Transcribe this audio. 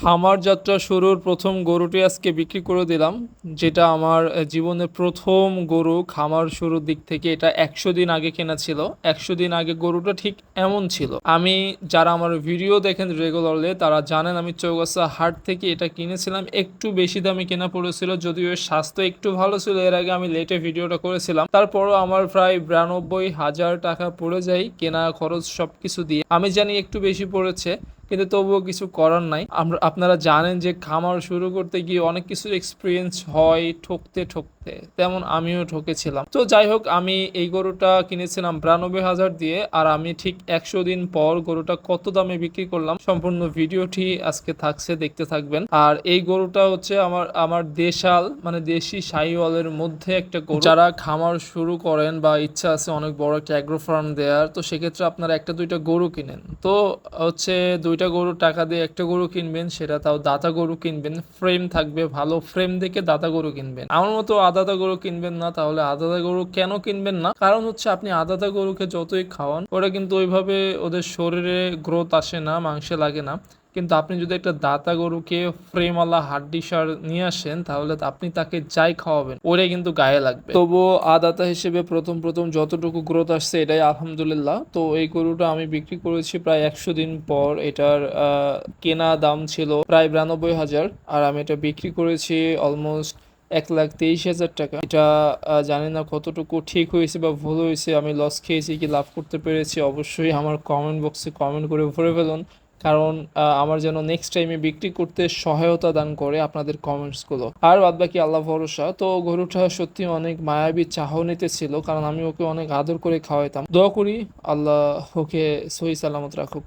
খামার যাত্রা শুরুর প্রথম গরুটি আজকে বিক্রি করে দিলাম। যেটা আমার জীবনের প্রথম গরু। খামার শুরুর দিক থেকে এটা ১০০ দিন আগে কেনা ছিল। ১০০ দিন আগে গরুটা ঠিক এমন ছিল। আমি যারা আমার ভিডিও দেখেন রেগুলারলি তারা জানেন আমি চৌগাছা হাট থেকে এটা কিনেছিলাম। একটু বেশি দামে কেনা পড়েছিল, যদিও এর স্বাস্থ্য একটু ভালো ছিল। এর আগে আমি লেটে ভিডিওটা করেছিলাম। তারপরও আমার প্রায় ৯২,০০০ টাকা পড়ে যায় কেনা খরচ সবকিছু দিয়ে। আমি জানি একটু বেশি পড়েছে, কিন্তু তবুও কিছু করার নাই। আপনারা জানেন যে খামার শুরু করতে গিয়ে অনেক কিছুর এক্সপিরিয়েন্স হয় ঠকতে ঠকতে, তেমন আমিও ঠকেছিলাম। তো যাই হোক, আমি এই গরুটা কিনেছিলাম ৯২,০০০ দিয়ে। আর আমি ঠিক ১০০ দিন পর গরুটা কত দামে বিক্রি করলাম সম্পূর্ণ ভিডিওটি আজকে থাকছে, দেখতে থাকবেন। আর এই গরুটা হচ্ছে আমার দেশাল মানে দেশি শাহিওয়ালের মধ্যে একটা গরু। যারা খামার শুরু করেন বা ইচ্ছা আছে অনেক বড় একটা অ্যাগ্রো ফার্ম দেওয়ার, তো সেক্ষেত্রে আপনারা একটা দুইটা গরু কিনেন। তো হচ্ছে দুইটা গরু টাকা দিয়ে একটা গরু কিনবেন, সেটা তাও দাতা গরু কিনবেন, ফ্রেম থাকবে ভালো, ফ্রেম দেখে দাতা গরু কিনবেন। আমার মতো আদাতা গরু কিনবেন না। তাহলে আদাতা গরু কেন কিনবেন না? কারণ হচ্ছে আপনি আদাতা গরুকে যতই খাওয়ান ওরা কিন্তু ওইভাবে ওদের শরীরে গ্রোথ আসে না, মাংসে লাগে না। কিন্তু আপনি যদি একটা দাতা গরুকে ফ্রেমওয়ালা হাড্ডি সার নিয়ে আসেন, তাহলে আপনি তাকে যাই খাওয়াবেন ওরে কিন্তু গায়ে লাগবে। তবুও আদাতা হিসেবে প্রথম প্রথম যতটুকু গ্রোথ আসছে এটাই আলহামদুলিল্লাহ। তো এই গরুটা আমি বিক্রি করেছি প্রায় ১০০ দিন পর। এটার কেনা দাম ছিল প্রায় ৯২,০০০, আর আমি এটা বিক্রি করেছি অলমোস্ট ১,২৩,০০০ টাকা। এটা জানি না কতটুকু ঠিক হয়েছে বা ভুল হয়েছে, আমি লস খেয়েছি কি লাভ করতে পেরেছি, অবশ্যই আমার কমেন্ট বক্সে কমেন্ট করে ভরে ফেলুন। কারণ আমার যেন নেক্সট টাইমে বিক্রি করতে সহায়তা দান করে আপনাদের কমেন্টসগুলো। আর বাদ বাকি আল্লাহ ভরসা। তো গরুটা সত্যি অনেক মায়াবী চাহনিতে ছিল, কারণ আমি ওকে অনেক আদর করে খাওয়াইতাম। দোয়া করি আল্লাহ ওকে সহি সালামত রাখুক।